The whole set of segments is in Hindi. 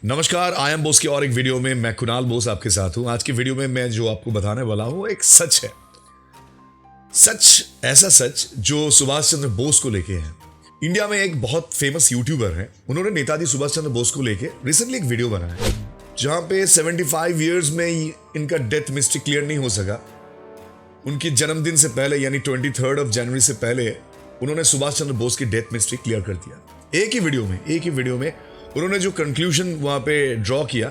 नमस्कार, आई एम बोस की और एक वीडियो में मैं कुणाल बोस आपके साथ हूं। आज की वीडियो में मैं जो आपको बताने वाला हूं एक सच है। सच, ऐसा सच जो सुभाष चंद्र बोस को लेके है। इंडिया में एक बहुत फेमस यूट्यूबर है, उन्होंने नेताजी सुभाष चंद्र बोस को लेके रिसेंटली एक वीडियो बनाया है जहां पे 75 इयर्स में इनका डेथ मिस्ट्री क्लियर नहीं हो सका। उनके जन्मदिन से पहले यानी 23 जनवरी से पहले उन्होंने सुभाष चंद्र बोस की डेथ मिस्ट्री क्लियर कर दिया। एक ही वीडियो में उन्होंने जो कंक्लूजन वहां पे ड्रॉ किया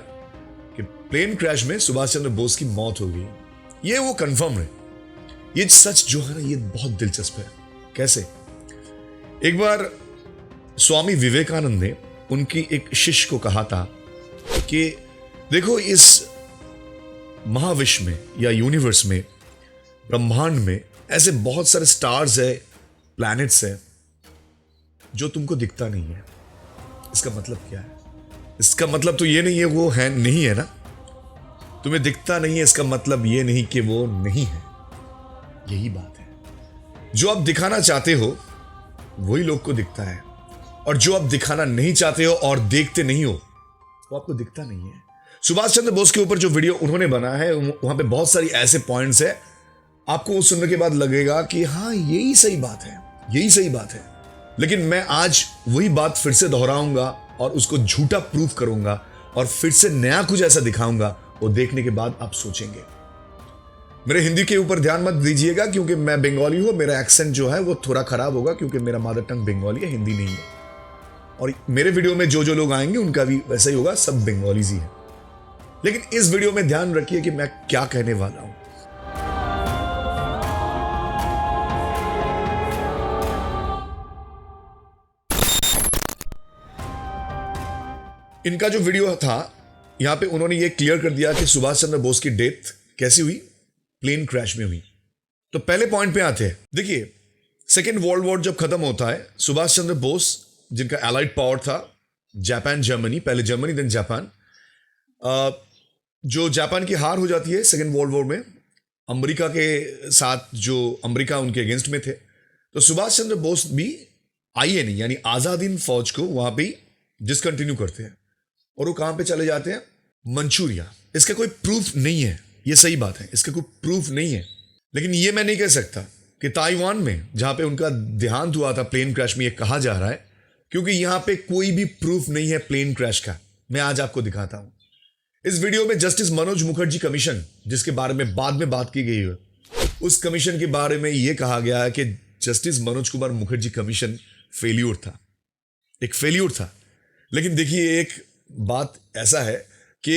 कि प्लेन क्रैश में सुभाष चंद्र बोस की मौत हो गई, ये वो कंफर्म है। ये सच जो है ना, ये बहुत दिलचस्प है। कैसे? एक बार स्वामी विवेकानंद ने उनकी एक शिष्य को कहा था कि देखो, इस महाविश्व में या यूनिवर्स में, ब्रह्मांड में ऐसे बहुत सारे स्टार्स है, प्लैनेट्स है जो तुमको दिखता नहीं है। इसका मतलब क्या है? इसका मतलब तो ये नहीं है वो है नहीं है ना। तुम्हें दिखता नहीं है, इसका मतलब ये नहीं कि वो नहीं है। यही बात है। जो आप दिखाना चाहते हो वही लोग को दिखता है, और जो आप दिखाना नहीं चाहते हो और देखते नहीं हो वो आपको दिखता नहीं है। सुभाष चंद्र बोस के ऊपर जो वीडियो उन्होंने बनाया है वहां पे बहुत सारी ऐसे पॉइंट्स है, आपको वो सुनने के बाद लगेगा कि हाँ, यही सही बात है, यही सही बात है। लेकिन मैं आज वही बात फिर से दोहराऊंगा और उसको झूठा प्रूफ करूंगा और फिर से नया कुछ ऐसा दिखाऊंगा, वो देखने के बाद आप सोचेंगे। मेरे हिंदी के ऊपर ध्यान मत दीजिएगा क्योंकि मैं बंगाली हूं, मेरा एक्सेंट जो है वो थोड़ा खराब होगा क्योंकि मेरा मदर टंग बंगाली है, हिंदी नहीं है। और मेरे वीडियो में जो जो लोग आएंगे उनका भी वैसा ही होगा, सब बंगालीज ही है। लेकिन इस वीडियो में ध्यान रखिए कि मैं क्या कहने वाला हूं। इनका जो वीडियो था, यहां पे उन्होंने ये क्लियर कर दिया कि सुभाष चंद्र बोस की डेथ कैसी हुई, प्लेन क्रैश में हुई। तो पहले पॉइंट पे आते हैं। देखिए, सेकेंड वर्ल्ड वॉर जब खत्म होता है, सुभाष चंद्र बोस जिनका एलाइड पावर था, जापान जर्मनी, पहले जर्मनी देन जापान, जो जापान की हार हो जाती है सेकेंड वर्ल्ड वॉर में अमेरिका के साथ, जो अमेरिका उनके अगेंस्ट में थे, तो सुभाष चंद्र बोस भी आईएन यानी आजाद हिंद फौज को वहां पे डिसकंटिन्यू करते हैं और वो कहां पे चले जाते हैं? मंचूरिया। इसका कोई प्रूफ नहीं है, ये सही बात है, इसका कोई प्रूफ नहीं है। लेकिन ये मैं नहीं कह सकता कि ताइवान में जहां पे उनका देहांत हुआ था प्लेन क्रैश में, ये कहा जा रहा है, क्योंकि यहां पे कोई भी प्रूफ नहीं है प्लेन क्रैश का। मैं आज आपको दिखाता हूं। इस वीडियो में जस्टिस मनोज मुखर्जी कमीशन, जिसके बारे में बाद में बात की गई है, उस कमीशन के बारे में यह कहा गया है कि justice Manoj Kumar Mukherjee commission failure था, एक फेल्यूर था। लेकिन देखिए, एक बात ऐसा है कि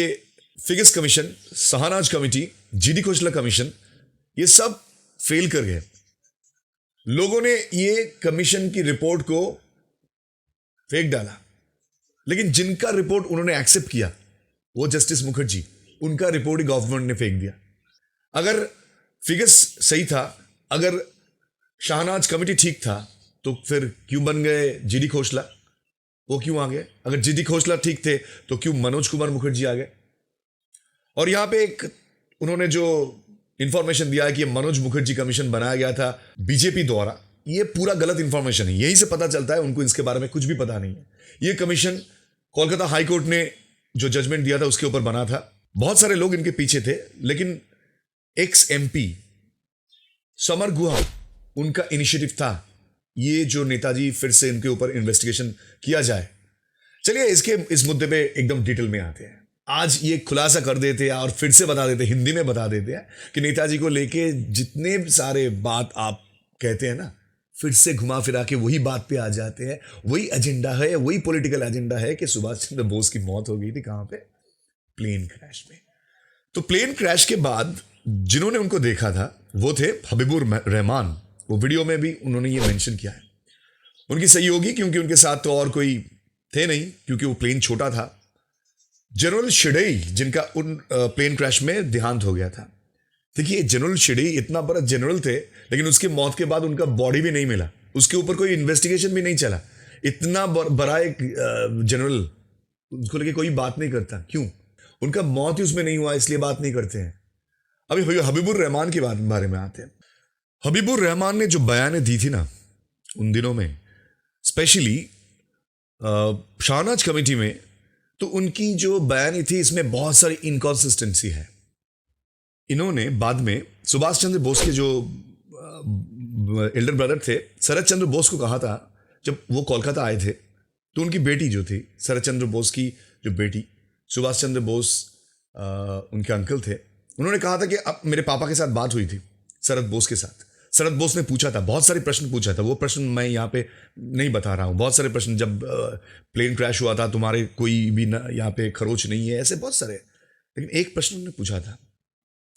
Figgis commission, Shahnaz committee, GD Khosla commission, ये सब फेल कर गए। लोगों ने ये कमीशन की रिपोर्ट को फेंक डाला, लेकिन जिनका रिपोर्ट उन्होंने एक्सेप्ट किया वो जस्टिस मुखर्जी, उनका रिपोर्ट ही गवर्नमेंट ने फेंक दिया। अगर फिगिस सही था, अगर शहनाज कमेटी ठीक था, तो फिर क्यों बन गए जीडी खोसला? वो क्यों आ गए? अगर जीडी खोसला ठीक थे तो क्यों मनोज कुमार मुखर्जी आ गए? और यहां पे एक उन्होंने जो इंफॉर्मेशन दिया है कि मनोज मुखर्जी कमीशन बनाया गया था बीजेपी द्वारा, ये पूरा गलत इंफॉर्मेशन है। यहीं से पता चलता है उनको इसके बारे में कुछ भी पता नहीं है। ये कमीशन कोलकाता हाई कोर्ट ने जो जजमेंट दिया था उसके ऊपर बना था। बहुत सारे लोग इनके पीछे थे, लेकिन एक्स एमपी समर गुहा, उनका इनिशिएटिव था ये जो नेताजी फिर से इनके ऊपर इन्वेस्टिगेशन किया जाए। चलिए इस मुद्दे पे एकदम डिटेल में आते हैं। आज ये खुलासा कर देते हैं और फिर से बता देते हैं, हिंदी में बता देते हैं कि नेताजी को लेके जितने सारे बात आप कहते हैं ना, फिर से घुमा फिरा के वही बात पे आ जाते हैं। वही एजेंडा है, वही पॉलिटिकल एजेंडा है कि सुभाष चंद्र बोस की मौत हो गई थी कहां पे? प्लेन क्रैश में। तो प्लेन क्रैश के बाद जिन्होंने उनको देखा था वो थे हबीबुर रहमान। वो वीडियो में भी उन्होंने ये मेंशन किया है। उनकी सही होगी क्योंकि उनके साथ तो और कोई थे नहीं, क्योंकि वो प्लेन छोटा था। जनरल शिडेई, जिनका उन प्लेन क्रैश में देहांत हो गया था। देखिए, जनरल शिडेई इतना बड़ा जनरल थे, लेकिन उसके मौत के बाद उनका बॉडी भी नहीं मिला, उसके ऊपर कोई इन्वेस्टिगेशन भी नहीं चला। इतना बड़ा एक जनरल, उसको लेके कोई बात नहीं करता। क्यों? उनका मौत ही उसमें नहीं हुआ, इसलिए बात नहीं करते हैं। अभी हबीबुर रहमान के बारे में आते हैं। हबीबुर रहमान ने जो बयानें दी थी ना उन दिनों में, स्पेशली शहनाज कमेटी में, तो उनकी जो बयानी थी इसमें बहुत सारी इनकॉन्सिस्टेंसी है। इन्होंने बाद में सुभाष चंद्र बोस के जो एल्डर ब्रदर थे शरद चंद्र बोस को कहा था, जब वो कोलकाता आए थे तो उनकी बेटी जो थी शरद चंद्र बोस की जो बेटी सुभाष चंद्र बोस उनके अंकल थे, उन्होंने कहा था कि अब मेरे पापा के साथ बात हुई थी शरद बोस के साथ। शरद बोस ने पूछा था, बहुत सारे प्रश्न पूछा था, वो प्रश्न मैं यहाँ पे नहीं बता रहा हूँ। बहुत सारे प्रश्न, जब प्लेन क्रैश हुआ था तुम्हारे कोई भी यहाँ पे खरोच नहीं है, ऐसे बहुत सारे। लेकिन एक प्रश्न उन्होंने पूछा था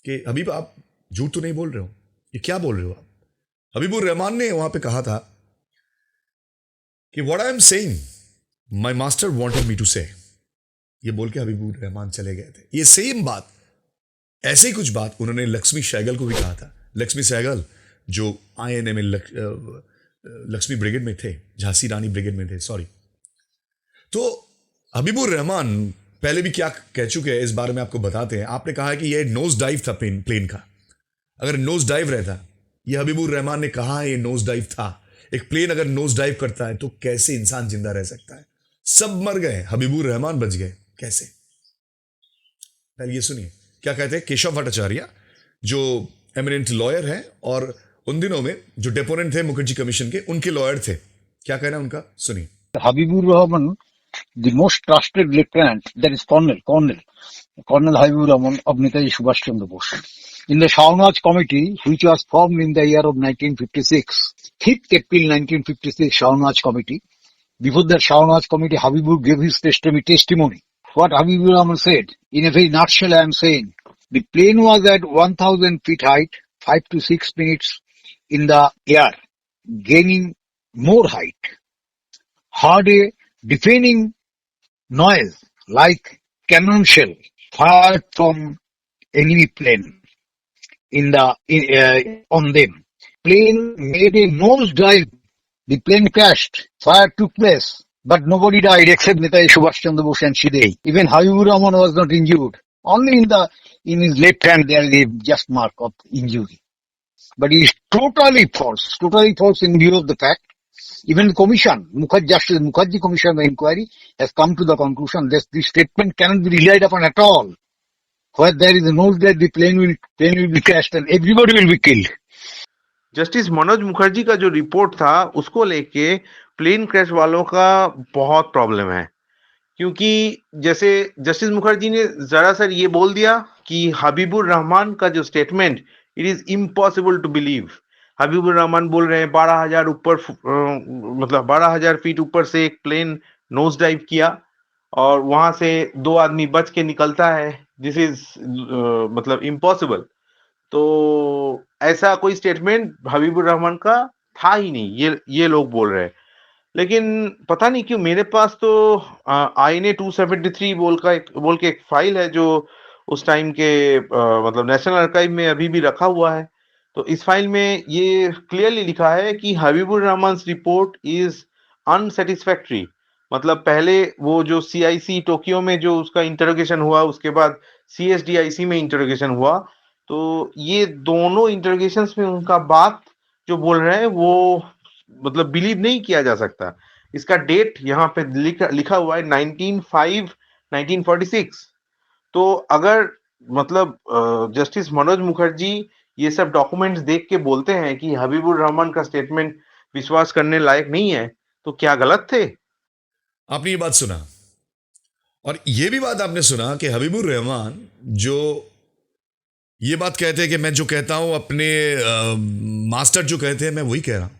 कि हबीब आप झूठ तो नहीं बोल रहे हो, ये क्या बोल रहे हो आप? हबीबुर रहमान ने वहां पे कहा था कि what I am saying my master wanted me to say. ये बोल के हबीबुर रहमान चले गए थे। ये सेम बात, ऐसे ही कुछ बात उन्होंने लक्ष्मी सहगल को भी कहा था। लक्ष्मी सहगल जो आईएनए में लक्ष्मी ब्रिगेड में थे, झांसी रानी ब्रिगेड में थे, सॉरी। तो हबीबुर रहमान पहले भी क्या कह चुके हैं इस बारे में आपको बताते हैं। आपने कहा है कि ये नोज डाइव था प्लेन का। अगर नोज डाइव रहता, ये हबीबुर रहमान ने कहा है ये नोज डाइव था। एक प्लेन अगर नोज डाइव करता है तो कैसे इंसान जिंदा रह सकता है? सब मर गए, हबीबुर रहमान बच गए, कैसे? पहले ये सुनिए क्या कहते हैं केशव भट्टाचार्य, जो एमिनेंट लॉयर है और उन दिनों में जो डेपोनेंट थे मुखर्जी कमीशन के, उनके लॉयर थे। क्या कहना उनका, सुनिए। Habibur Rahman, the most trusted lieutenant, that is Colonel Habibur Rahman of Netaji Subhash Chandra Bose. In the Shahnawaz Committee, which was formed in the year of 1956, 5th April 1956, Shahnawaz Committee. Before the Shahnawaz Committee, Habibur gave his testimony. What Habibur Rahman said, in a very nutshell I am saying, the plane was at 1000 feet height, 5 to 6 minutes in the air, gaining more height. Heard a deafening noise like cannon shell fired from enemy plane on them. Plane made a nosedive. The plane crashed. Fire took place, but nobody died except Netaji Subhash Chandra Bose and Shidei. Even Habibur Rahman was not injured. Only in his left hand there is a just mark of injury. But it is totally false in view of the fact. Even the commission, Justice Mukherjee Commission of Inquiry has come to the conclusion that this statement cannot be relied upon at all. Where there is a nosedive, the plane will be crashed and everybody will be killed. Justice Manoj Mukherjee का जो रिपोर्ट था उसको लेके प्लेन क्रैश वालों का बहुत प्रॉब्लम है, क्योंकि जैसे जस्टिस मुखर्जी ने जरा सर ये बोल दिया कि हबीबुर रहमान का जो statement, it is impossible to believe. Habibur Rahman बोल रहे हैं 12,000 ऊपर, मतलब 12,000 फीट ऊपर से एक प्लेन नोज डाइव किया और वहां से 2 आदमी बच के निकलता है। दिस इज मतलब इम्पॉसिबल। तो ऐसा कोई स्टेटमेंट हबीबुर रहमान का था ही नहीं, ये लोग बोल रहे हैं। लेकिन पता नहीं क्यों मेरे पास तो INA 273 बोल के एक फाइल है जो उस टाइम के मतलब नेशनल आर्काइव में अभी भी रखा हुआ है। तो इस फाइल में ये क्लियरली लिखा है कि Habibur Rahman report is unsatisfactory. मतलब पहले वो जो CIC टोक्यो में जो उसका इंटरोगेशन हुआ, उसके बाद CSDIC में इंटरोगेशन हुआ, तो ये दोनों इंटरोगेशंस में उनका बात जो बोल रहे हैं वो मतलब बिलीव नहीं किया जा सकता। इसका डेट यहाँ पे लिखा हुआ है 19/5/1946। तो अगर मतलब जस्टिस मनोज मुखर्जी ये सब डॉक्यूमेंट्स देख के बोलते हैं कि हबीबुर रहमान का स्टेटमेंट विश्वास करने लायक नहीं है, तो क्या गलत थे? आपने ये बात सुना और ये भी बात आपने सुना कि हबीबुर रहमान जो ये बात कहते हैं कि मैं जो कहता हूं अपने मास्टर जो कहते हैं मैं वही कह रहा हूं,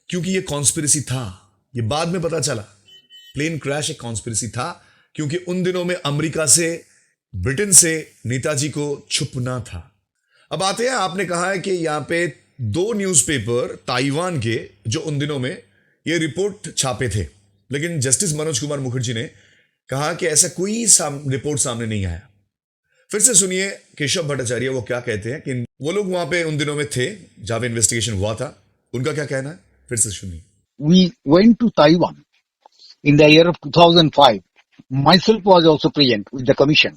क्योंकि ये कॉन्स्पिरेसी था। ये बाद में पता चला प्लेन क्रैश एक कॉन्स्पिरेसी था, क्योंकि उन दिनों में अमेरिका से, ब्रिटेन से नेताजी को छुपना था। अब आते हैं, आपने कहा है कि यहां पे 2 न्यूज़पेपर ताइवान के जो उन दिनों में ये रिपोर्ट छापे थे, लेकिन जस्टिस मनोज कुमार मुखर्जी ने कहा कि ऐसा कोई रिपोर्ट सामने नहीं आया। फिर से सुनिए केशव भट्टाचार्य वो क्या कहते हैं कि वो लोग वहां पे उन दिनों में थे जहां पे इन्वेस्टिगेशन हुआ था, उनका क्या कहना है, फिर से सुनिए। We went to Taiwan in the year of 2005. Myself was also present with the commission.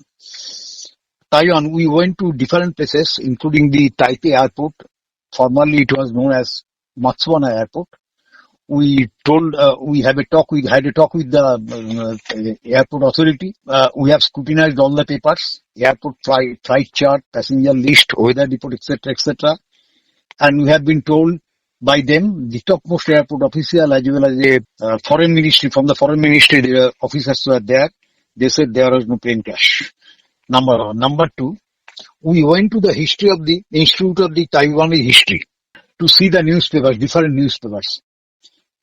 Taiwan, we went to different places, including the Taipei airport. Formerly it was known as Matsuwana Airport. we told we had a talk with the airport authority. We have scrutinized all the papers, airport flight chart, passenger list, weather report, etc., and we have been told by them, the topmost airport official as well as the foreign ministry, from the foreign ministry, the officers were there. They said there was no plane crash. Number one. Number two, we went to the history of the Institute of the Taiwanese History to see the newspapers, different newspapers.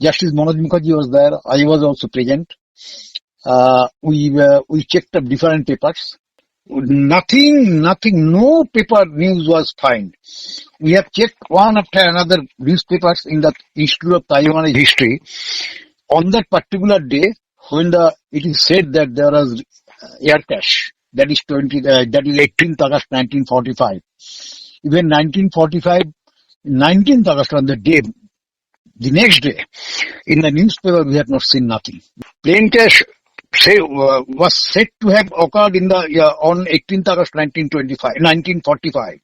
Justice Manoj Mukherjee was there. I was also present. We checked up different papers. Nothing, no paper news was found. We have checked one after another newspapers in the Institute of Taiwanese History. On that particular day, when it is said that there was air crash, that is 18th August 1945. Even 1945, 19th August on the day, the next day, in the newspaper we have not seen nothing. Plane crash was said to have occurred on 18th August 1945.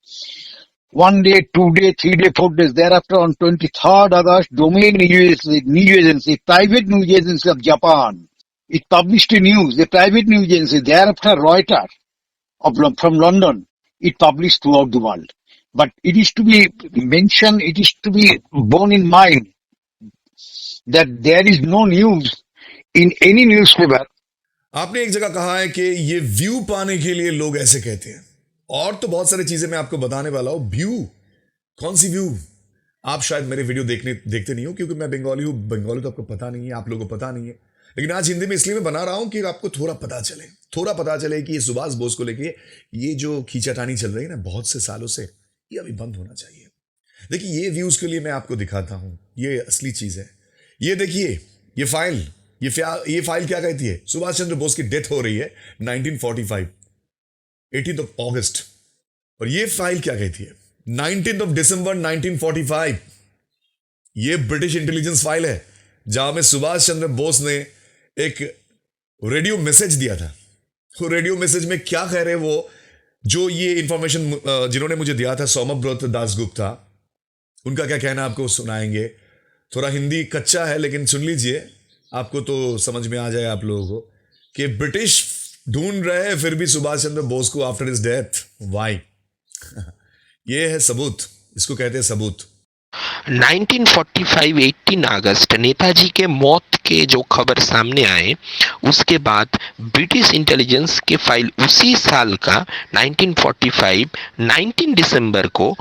1 day, 2 day, 3 day, 4 days. Thereafter, on 23rd August, Domain news agency, private news agency of Japan, it published a news, a private news agency. Thereafter, Reuters from London, it published throughout the world. But it is to be mentioned, it is to be borne in mind that there is no news in any newspaper. आपने एक जगह कहा है कि ये व्यू पाने के लिए लोग ऐसे कहते हैं, और तो बहुत सारी चीजें मैं आपको बताने वाला हूं. व्यू, कौन सी व्यू? आप शायद मेरे वीडियो देखते नहीं हो क्योंकि मैं बंगाली हूं. बंगाली तो आपको पता नहीं है, आप लोगों को पता नहीं है, लेकिन आज हिंदी में इसलिए मैं बना रहा हूं कि आपको थोड़ा पता चले कि ये सुभाष बोस को लेके ये जो खींचातानी चल रही है ना बहुत से सालों से, ये अभी बंद होना चाहिए. देखिए, ये व्यूज के लिए मैं आपको दिखाता हूं, ये असली चीज है. ये देखिए, ये फाइल क्या कहती है? सुभाष चंद्र बोस की डेथ हो रही है 1945, 18th of August. और ये फाइल क्या कहती है? 19th of December 1945. ये ब्रिटिश इंटेलिजेंस फाइल है जहां में सुभाष चंद्र बोस ने एक रेडियो मैसेज दिया था. वो रेडियो मैसेज में क्या कह रहे वो, जो ये इंफॉर्मेशन जिन्होंने मुझे दिया था, सौम्यव्रत दासगुप्ता, उनका क्या कहना आपको सुनाएंगे. थोड़ा हिंदी कच्चा है लेकिन सुन लीजिए, आपको तो समझ में आ जाए आप लोगों को कि ब्रिटिश ढूंढ रहे हैं फिर भी सुभाष चंद्र बोस को आफ्टर हिज डेथ. वाई? ये है सबूत, इसको कहते हैं सबूत. 1945 18 अगस्त नेताजी के मौत के जो खबर सामने आए, उसके बाद ब्रिटिश इंटेलिजेंस के फाइल उसी साल का 1945 19 दिसंबर को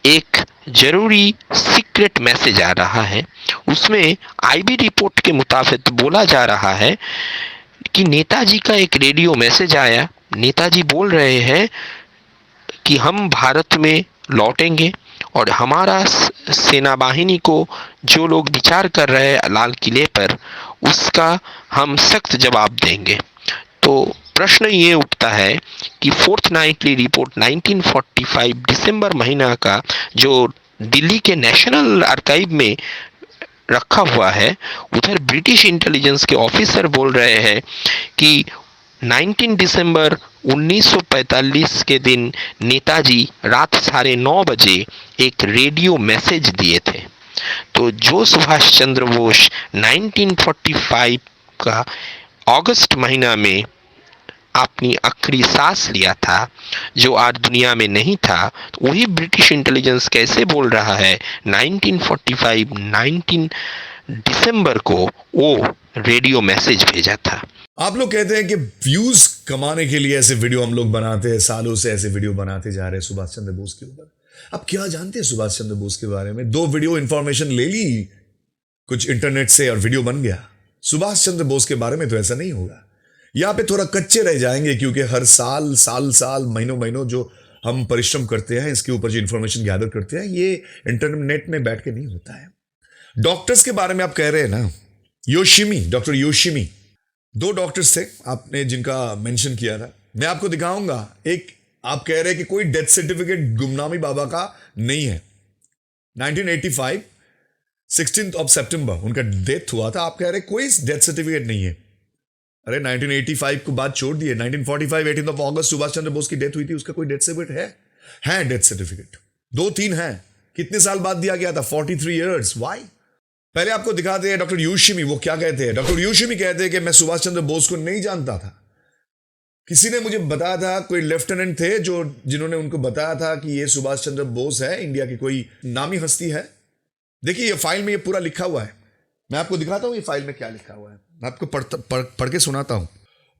एक जरूरी सीक्रेट मैसेज आ रहा है. उसमें आईबी रिपोर्ट के मुताबिक बोला जा रहा है कि नेताजी का एक रेडियो मैसेज आया. नेताजी बोल रहे हैं कि हम भारत में लौटेंगे और हमारा सेना बाहिनी को जो लोग विचार कर रहे हैं लाल किले पर, उसका हम सख्त जवाब देंगे. तो प्रश्न ये उठता है कि फोर्थ नाइटली रिपोर्ट 1945 दिसंबर महीना का जो दिल्ली के नेशनल आर्काइव में रखा हुआ है, उधर ब्रिटिश इंटेलिजेंस के ऑफिसर बोल रहे हैं कि 19 दिसंबर 1945 के दिन नेताजी रात 9:30 बजे एक रेडियो मैसेज दिए थे. तो जो सुभाष चंद्र बोस 1945 का अगस्त महीना में अपनी आखिरी सांस लिया था, जो आज दुनिया में नहीं था, तो वही ब्रिटिश इंटेलिजेंस कैसे बोल रहा है 1945 19 दिसंबर को वो रेडियो मैसेज भेजा था. आप लोग कहते हैं कि व्यूज कमाने के लिए ऐसे वीडियो हम लोग बनाते हैं, सालों से ऐसे वीडियो बनाते जा रहे हैं सुभाष चंद्र बोस के ऊपर. अब क्या जानते हैं सुभाष चंद्र बोस के बारे में? 2 वीडियो इंफॉर्मेशन ले ली कुछ इंटरनेट से और वीडियो बन गया. सुभाष चंद्र बोस के बारे में तो ऐसा नहीं होगा. यहां पे थोड़ा कच्चे रह जाएंगे क्योंकि हर साल महीनों जो हम परिश्रम करते हैं, इसके ऊपर जो इंफॉर्मेशन गैदर करते हैं, ये इंटरनेट में बैठ के नहीं होता है. डॉक्टर्स के बारे में आप कह रहे हैं ना, डॉक्टर योशिमी, 2 डॉक्टर्स थे आपने जिनका मेंशन किया था. मैं आपको दिखाऊंगा. एक आप कह रहे हैं कि कोई डेथ सर्टिफिकेट गुमनामी बाबा का नहीं है. 1985 16th of September उनका डेथ हुआ था. आप कह रहे हैं कोई डेथ सर्टिफिकेट नहीं है. अरे 1985 को बात छोड़ दिए, 1945 18th of August Subhash Chandra Bose की डेथ हुई थी, उसका कोई डेथ सर्टिफिकेट है डेथ सर्टिफिकेट 2-3 है. कितने साल बाद दिया गया था? 43 years. वाई? पहले आपको दिखाते हैं डॉक्टर यूशिमी वो क्या कहते हैं। डॉक्टर यूशिमी कहते हैं कि मैं सुभाष चंद्र बोस को नहीं जानता था, किसी ने मुझे बताया था, कोई लेफ्टिनेंट थे जो जिन्होंने उनको बताया था कि ये सुभाष चंद्र बोस है, इंडिया की कोई नामी हस्ती है। देखिए ये फाइल में ये पूरा लिखा हुआ है, मैं आपको दिखाता हूं ये फाइल में क्या लिखा हुआ है, मैं आपको पढ़ के सुनाता हूं।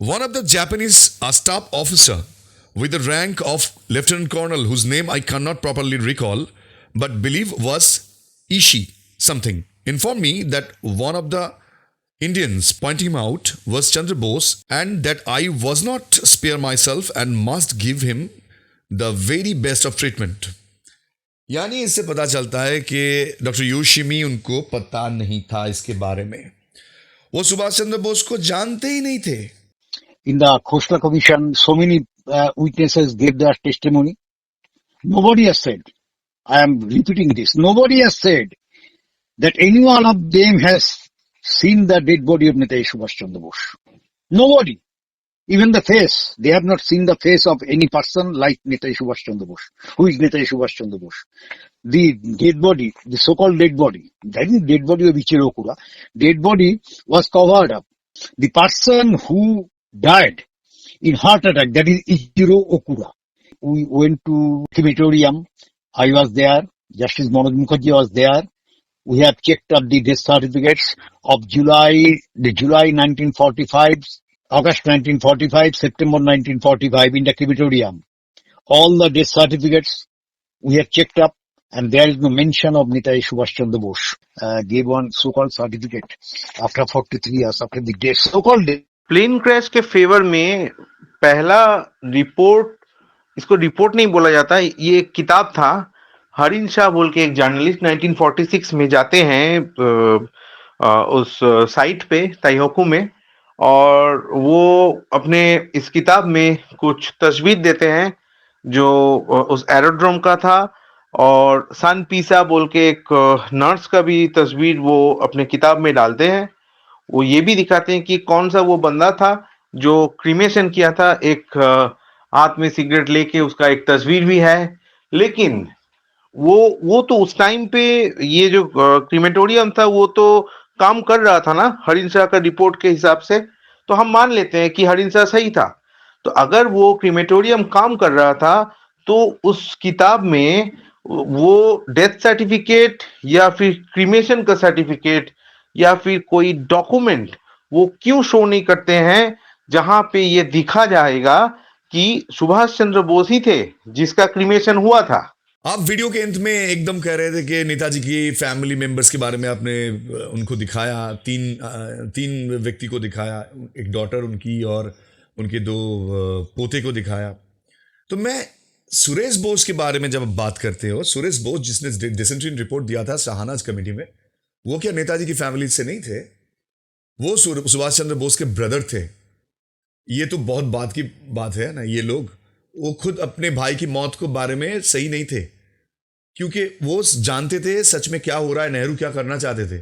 One of the Japanese staff officer with the rank of lieutenant colonel whose name I cannot properly recall but believe was Ishii something informed me that one of the Indians pointing him out was Chandra Bose and that I was not spare myself and must give him the very best of treatment. यानी इससे पता चलता है कि डॉक्टर यूशिमी उनको पता नहीं था इसके बारे में, वो सुभाष चंद्र बोस को जानते ही नहीं थे। In the Khosla Commission, so many witnesses gave their testimony. Nobody has said, I am repeating this, nobody has said that any one of them has seen the dead body of Netaji Subhash Chandra Bose. Nobody. Even the face. They have not seen the face of any person like Netaji Subhash Chandra Bose. Who is Netaji Subhash Chandra Bose? The dead body, the so-called dead body, that is dead body of Ichiro Okura, dead body was covered up. The person who died in heart attack, that is Ichiro Okura. We went to crematorium. I was there. Justice Manoj Mukherjee was there. We have checked up the death certificates of July 1945, August 1945, September 1945 in the crematorium. All the death certificates we have checked up and there is no mention of Netaji Subhash Chandra Bose. Gave one so-called certificate after 43 years after the death, so-called death. Plane crash के फेवर में पहला रिपोर्ट, इसको रिपोर्ट नहीं बोला जाता, ये एक किताब था। हरिन शाह बोल के एक जर्नलिस्ट 1946 में जाते हैं उस साइट पे ताइहोकू में, और वो अपने इस किताब में कुछ तस्वीर देते हैं जो उस एरोड्रोम का था, और सान पीसा बोल के एक नर्स का भी तस्वीर वो अपने किताब में डालते हैं। वो ये भी दिखाते हैं कि कौन सा वो बंदा था जो क्रीमेशन किया था, एक हाथ में सिगरेट लेके उसका एक तस्वीर भी है। लेकिन वो तो उस टाइम पे ये जो क्रीमेटोरियम था वो तो काम कर रहा था ना हरिन शाह का रिपोर्ट के हिसाब से, तो हम मान लेते हैं कि हरिन शाह सही था। तो अगर वो क्रीमेटोरियम काम कर रहा था तो उस किताब में वो डेथ सर्टिफिकेट या फिर क्रीमेशन का सर्टिफिकेट या फिर कोई डॉक्यूमेंट वो क्यों शो नहीं करते हैं जहां पे ये दिखा जाएगा कि सुभाष चंद्र बोस ही थे जिसका क्रीमेशन हुआ था। आप वीडियो के अंत में एकदम कह रहे थे कि नेताजी की फैमिली मेंबर्स के बारे में आपने उनको दिखाया, तीन व्यक्ति को दिखाया, एक डॉटर उनकी और उनके दो पोते को दिखाया। तो मैं सुरेश बोस के बारे में जब बात करते हो, सुरेश बोस जिसने डिसेंट्री रिपोर्ट दिया था शाहनाज कमेटी में, वो क्या नेताजी की फैमिली से नहीं थे? वो सुभाष चंद्र बोस के ब्रदर थे। ये तो बहुत बात की बात है ना, ये लोग वो खुद अपने भाई की मौत को बारे में सही नहीं थे, क्योंकि वो जानते थे सच में क्या हो रहा है, नेहरू क्या करना चाहते थे।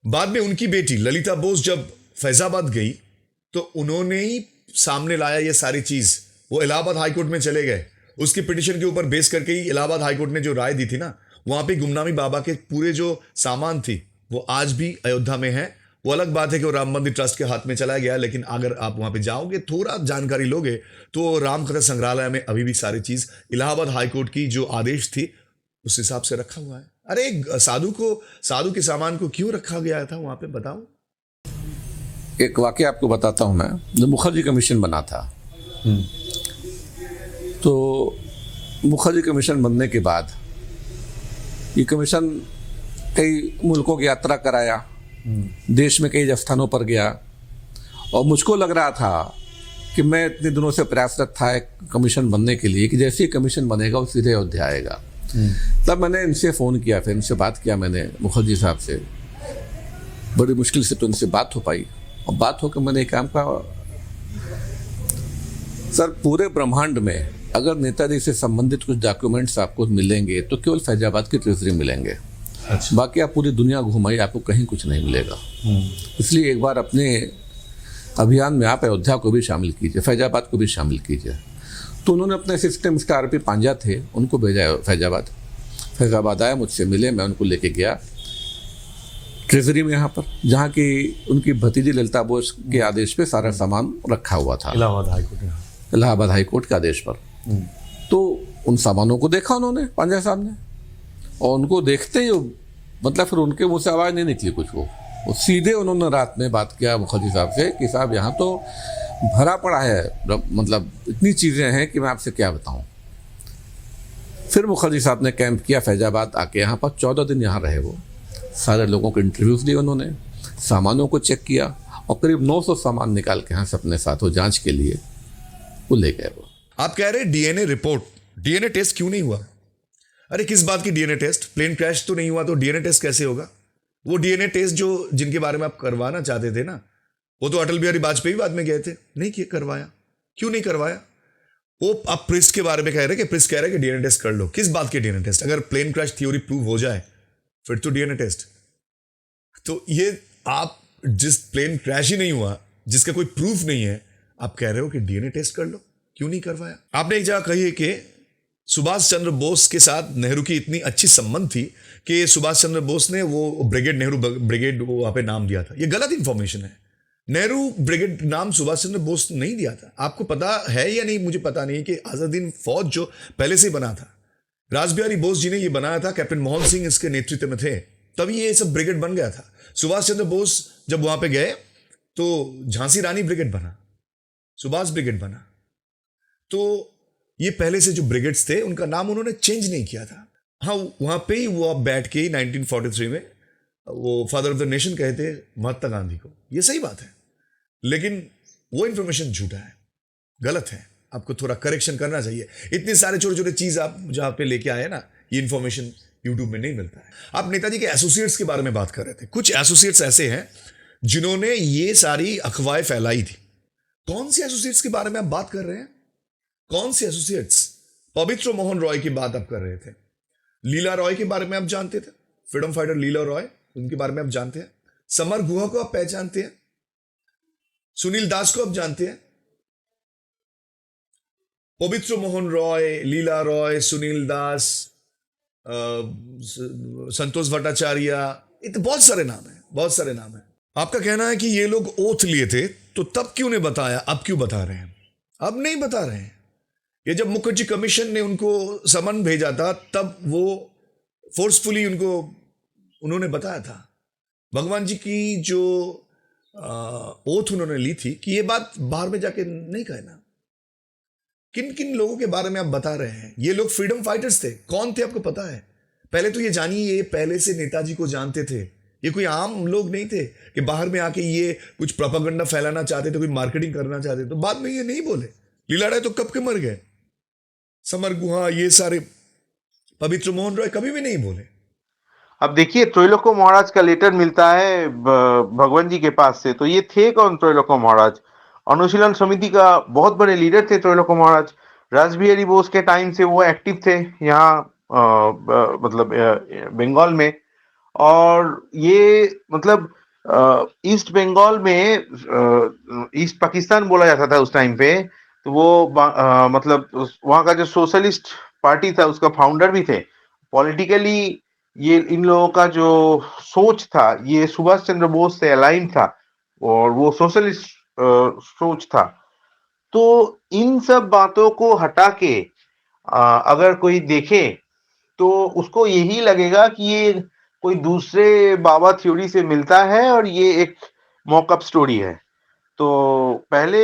बाद में उनकी बेटी ललिता बोस जब फैजाबाद गई तो उन्होंने ही सामने लाया ये सारी चीज। वो इलाहाबाद हाईकोर्ट में चले गए, उसकी पिटिशन के ऊपर बेस करके ही इलाहाबाद हाईकोर्ट ने जो राय दी थी ना, वहां पे गुमनामी बाबा के पूरे जो सामान थी वो आज भी अयोध्या में है। वो अलग बात है कि वो राम मंदिर ट्रस्ट के हाथ में चला गया, लेकिन अगर आप वहां पे जाओगे, थोड़ा जानकारी लोगे, तो राम कथा संग्रहालय में अभी भी सारी चीज इलाहाबाद हाईकोर्ट की जो आदेश थी उस हिसाब से रखा हुआ है। अरे साधु के सामान को क्यों रखा गया था वहां पे, बताओ। एक वाकया आपको बताता हूं मैं। जब मुखर्जी कमीशन बना था तो मुखर्जी कमीशन बनने के बाद ये कमीशन कई मुल्कों की यात्रा कराया, देश में कई स्थानों पर गया, और मुझको लग रहा था कि मैं इतने दिनों से प्रयासरत था एक कमीशन बनने के लिए कि जैसे ही कमीशन बनेगा वो सीधे अयोध्या आएगा। तब मैंने इनसे फ़ोन किया, फिर इनसे बात किया मैंने मुखर्जी साहब से। बड़ी मुश्किल से तो इनसे बात हो पाई, और बात होकर मैंने काम कहा, सर पूरे ब्रह्मांड में अगर नेताजी से संबंधित कुछ डॉक्यूमेंट्स आपको मिलेंगे तो केवल फैजाबाद की ट्रेजरी मिलेंगे। अच्छा। बाकी आप पूरी दुनिया घुमाइए, आपको कहीं कुछ नहीं मिलेगा। इसलिए एक बार अपने अभियान में आप अयोध्या को भी शामिल कीजिए, फैजाबाद को भी शामिल कीजिए। तो उन्होंने अपने सिस्टम स्टार पे पांजा थे, उनको भेजा फैजाबाद आया, मुझसे मिले, मैं उनको लेके गया। ट्रेजरी में यहाँ पर, जहाँ की उनकी भतीजी ललिता बोस के आदेश पे सारा सामान रखा हुआ था, इलाहाबाद हाई कोर्ट के आदेश पर। तो उन सामानों को देखा उन्होंने पांजा साहब ने, और उनको देखते ही मतलब फिर उनके मुंह से आवाज़ नहीं निकली कुछ। वो सीधे उन्होंने रात में बात किया मुखर्जी साहब से कि साहब यहाँ तो भरा पड़ा है, मतलब इतनी चीज़ें हैं कि मैं आपसे क्या बताऊँ। फिर मुखर्जी साहब ने कैंप किया फैजाबाद आके, यहाँ पर 14 दिन यहाँ रहे। वो सारे लोगों को इंटरव्यूज़ दिए उन्होंने, सामानों को चेक किया, और करीब 900 सामान निकाल के यहाँ से अपने साथ वो जांच के लिए वो ले गए। वो आप कह रहे डीएनए रिपोर्ट, डीएनए टेस्ट क्यों नहीं हुआ? अरे किस बात की डीएनए टेस्ट? प्लेन क्रैश तो नहीं हुआ तो डीएनए टेस्ट कैसे होगा? वो डीएनए टेस्ट जो जिनके बारे में आप करवाना चाहते थे ना, वो तो अटल बिहारी वाजपेयी बाद में गए थे, नहीं किया, करवाया। क्यों नहीं करवाया? वो आप प्रिस्ट के बारे में कह रहे कि प्रिस्ट कह रहे कि डीएनए टेस्ट कर लो। किस बात की डीएनए टेस्ट? अगर प्लेन क्रैश थ्योरी प्रूव हो जाए फिर तो डीएनए टेस्ट। तो ये आप जिस प्लेन क्रैश ही नहीं हुआ, जिसका कोई प्रूफ नहीं है, आप कह रहे हो कि डीएनए टेस्ट कर लो, क्यों नहीं करवाया? आपने एक जगह कही है कि सुभाष चंद्र बोस के साथ नेहरू की इतनी अच्छी संबंध थी कि सुभाष चंद्र बोस ने वो ब्रिगेड, नेहरू ब्रिगेड वहां पे नाम दिया था। ये गलत इंफॉर्मेशन है। नेहरू ब्रिगेड नाम सुभाष चंद्र बोस ने नहीं दिया था। आपको पता है या नहीं, मुझे पता नहीं, कि आजादीन फौज जो पहले से ही बना था, रासबिहारी बोस जी ने ये बनाया था, कैप्टन मोहन सिंह इसके नेतृत्व में थे, तभी ये सब ब्रिगेड बन गया था। सुभाष चंद्र बोस जब वहां पे गए तो झांसी रानी ब्रिगेड बना, सुभाष ब्रिगेड बना। तो ये पहले से जो ब्रिगेड्स थे उनका नाम उन्होंने चेंज नहीं किया था। हाँ, वहां पे ही वो आप बैठ के 1943 में वो फादर ऑफ द नेशन कहते महात्मा गांधी को, ये सही बात है, लेकिन वो इंफॉर्मेशन झूठा है, गलत है। आपको थोड़ा करेक्शन करना चाहिए। इतने सारे छोटे छोटे चीज आप जहां पे लेके आए ना, ये इंफॉर्मेशन यूट्यूब में नहीं मिलता है। आप नेताजी के एसोसिएट्स के बारे में बात कर रहे थे। कुछ एसोसिएट्स ऐसे हैं जिन्होंने ये सारी अफवाहें फैलाई थी। कौन से एसोसिएट्स के बारे में आप बात कर रहे हैं? कौन से एसोसिएट्स? पवित्र मोहन रॉय की बात आप कर रहे थे, लीला रॉय के बारे में आप जानते थे, फ्रीडम फाइटर लीला रॉय, उनके बारे में आप जानते हैं। समर गुहा को आप पहचानते हैं, सुनील दास को आप जानते हैं। पवित्र मोहन रॉय, लीला रॉय, सुनील दास, संतोष भट्टाचार्य, ये तो बहुत सारे नाम हैं, बहुत सारे नाम हैं। आपका कहना है कि ये लोग ओथ लिए थे, तो तब क्यों नहीं बताया, अब क्यों बता रहे हैं? अब नहीं बता रहे हैं। ये जब मुखर्जी कमीशन ने उनको समन भेजा था, तब वो फोर्सफुली उन्होंने बताया था। भगवान जी की जो ओथ उन्होंने ली थी कि ये बात बाहर में जाके नहीं कहना। किन किन लोगों के बारे में आप बता रहे हैं? ये लोग फ्रीडम फाइटर्स थे। कौन थे आपको पता है? पहले तो ये जानिए, ये पहले से नेताजी को जानते थे। ये कोई आम लोग नहीं थे कि बाहर में आके ये कुछ प्रोपेगेंडा फैलाना चाहते थे, कोई मार्केटिंग करना चाहते। तो बाद में ये नहीं बोले। लीला राय तो कब के मर गए। समर गुहा, ये सारे, पवित्र मोहन रॉय कभी भी नहीं बोले। अब देखिए, त्रैलोक्य महाराज का लेटर मिलता है भगवान जी के पास से, तो ये थे कौन त्रैलोक्य महाराज? अनुशीलन समिति का बहुत बड़े लीडर थे त्रैलोक्य महाराज। रासबिहारी बोस के टाइम से वो एक्टिव थे यहाँ मतलब बंगाल में। और ये मतलब ईस्ट बंगाल में ईस्ट पाकिस्तान बोला जाता था उस टाइम पे। तो वो मतलब वहाँ का जो सोशलिस्ट पार्टी था उसका फाउंडर भी थे। पॉलिटिकली ये इन लोगों का जो सोच था ये सुभाष चंद्र बोस से अलाइन था और वो सोशलिस्ट सोच था। तो इन सब बातों को हटा के अगर कोई देखे तो उसको यही लगेगा कि ये कोई दूसरे बाबा थ्योरी से मिलता है और ये एक मॉकअप स्टोरी है। तो पहले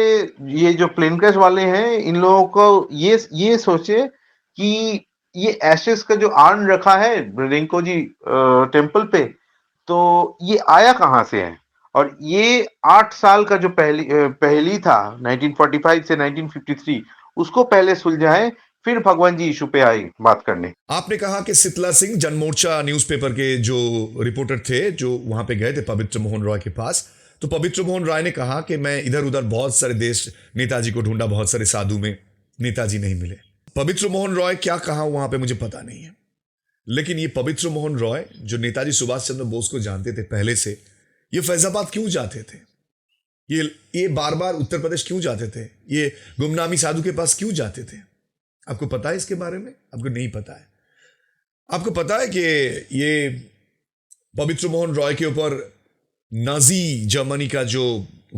ये जो प्लेन क्रैश वाले हैं, इन लोगों को ये सोचे कि ये एशेस का जो आर्न रखा है रिंको जी टेम्पल पे, तो ये आया कहाँ से है। और ये 8 साल का जो पहली था 1945 से 1953, उसको पहले सुलझाए, फिर भगवान जी इशू पे आई बात करने। आपने कहा कि सितला सिंह जनमोर्चा न्यूज़पेपर के जो रिपोर्टर थे, जो वहां पे गए थे पवित्र मोहन रॉय के पास, तो पवित्र मोहन रॉय ने कहा कि मैं इधर उधर बहुत सारे देश नेताजी को ढूंढा, बहुत सारे साधु में नेताजी नहीं मिले। पवित्र मोहन रॉय क्या कहा वहां पे मुझे पता नहीं है, लेकिन ये पवित्र मोहन रॉय जो नेताजी सुभाष चंद्र बोस को जानते थे पहले से, ये फैजाबाद क्यों जाते थे? ये बार बार उत्तर प्रदेश क्यों जाते थे? ये गुमनामी साधु के पास क्यों जाते थे? आपको पता है इसके बारे में? आपको नहीं पता है? आपको पता है कि ये पवित्र मोहन रॉय के ऊपर नाजी जर्मनी का जो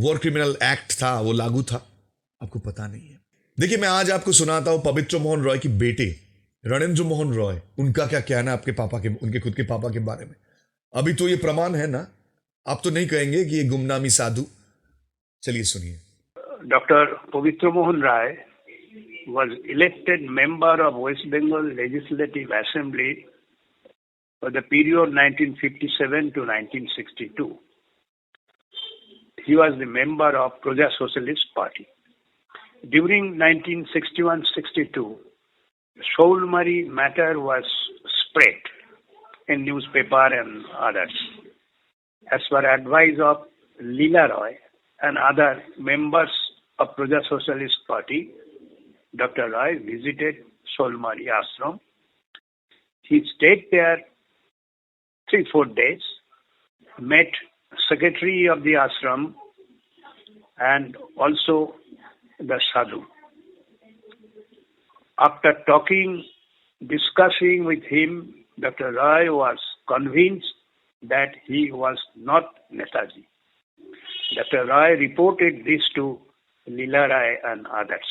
वॉर क्रिमिनल एक्ट था वो लागू था? आपको पता नहीं है। देखिए, मैं आज आपको सुनाता हूं पवित्र मोहन रॉय की बेटे रणेंद्र मोहन रॉय, उनका क्या कहना है आपके पापा के, उनके खुद के पापा के बारे में। अभी तो ये प्रमाण है ना, आप तो नहीं कहेंगे कि ये गुमनामी साधु। चलिए सुनिए। Dr. Pavitra Mohan Rai was elected member of West Bengal Legislative Assembly for the period 1957 to 1962. He was the member of Praja Socialist Party. During 1961-62, Shaulmari matter was spread in newspaper and others. As per advice of Leela Roy and other members of Praja Socialist Party, Dr. Roy visited Shaulmari Ashram. He stayed there 3-4 days, met secretary of the ashram and also the sadhu. After discussing with him, Dr. Roy was convinced that he was not Netaji. Dr. Roy reported this to Leela Rai and others.